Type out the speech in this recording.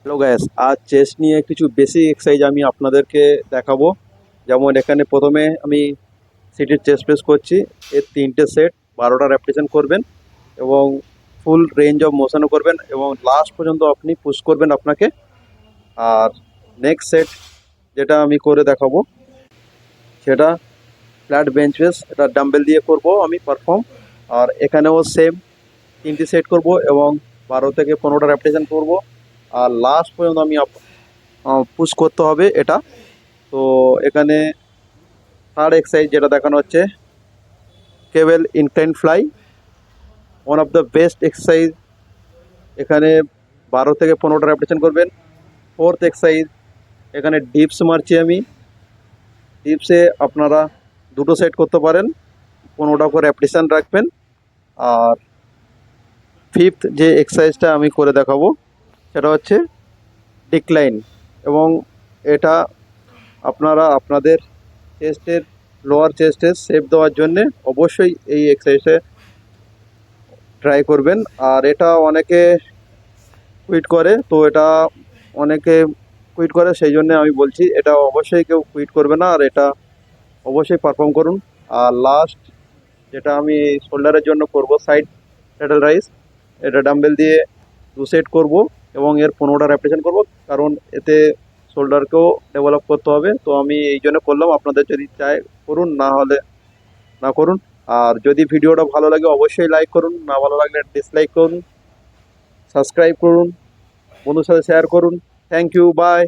Hello guys, আজ chest নিয়ে কিছু বেসিক এক্সারসাইজ আমি আপনাদেরকে দেখাবো। যেমন এখানে প্রথমে আমি সিটের চেস্ট প্রেস করছি। এর 3টে সেট 12টা রেপিটেশন করবেন এবং ফুল রেঞ্জ অফ মোশনও করবেন এবং লাস্ট পর্যন্ত আপনি পুশ করবেন আপনাকে। আর নেক্সট সেট যেটা আমি করে দেখাবো সেটা ফ্ল্যাট বেঞ্চ প্রেস, এটা ডাম্বেল দিয়ে করব আমি পারফর্ম। আর এখানেও সেম 3টি সেট করব এবং 12 থেকে 15টা রেপিটেশন করব। আর লাস্ট পর্যন্ত আমি পুশ করতে হবে এটা। তো এখানে থার্ড এক্সারসাইজ যেটা দেখানো হচ্ছে cable incline fly, one of the best exercise. এখানে 12 থেকে 15টা রেপিটেশন করবেন। ফোর্থ এক্সারসাইজ এখানে ডিপস মারছি আমি। ডিপসে আপনারা দুটো সেট করতে পারেন, 15টা করে রেপিটেশন রাখবেন। আর ফিফথ যে এক্সারসাইজটা আমি করে দেখাবো সেটা হচ্ছে ডিক্লাইন, এবং এটা আপনারা আপনাদের চেস্টের লোয়ার চেস্টের শেপ দেওয়ার জন্যে অবশ্যই এই এক্সারসাইজে ট্রাই করবেন। আর এটা অনেকে কুইট করে, তো এটা অনেকে কুইট করে, সেই জন্য আমি বলছি এটা অবশ্যই কেউ কুইট করবে না, আর এটা অবশ্যই পারফর্ম করুন। আর লাস্ট যেটা আমি শোল্ডারের জন্য করব সাইড স্যাডেল রাইজ, এটা ডাম্বেল দিয়ে 2 সেট করব এবং এর 15টা রেপিটেশন করব, কারণ এতে শোল্ডারকেও ডেভেলপ করতে হবে। তো আমি এই জন্য করলাম, আপনাদের যদি চাই করুন, না হলে না করুন। আর যদি ভিডিওটা ভালো লাগে অবশ্যই লাইক করুন, না ভালো লাগলে ডিসলাইক করুন, সাবস্ক্রাইব করুন, বন্ধুর সাথে শেয়ার করুন। Thank you, by.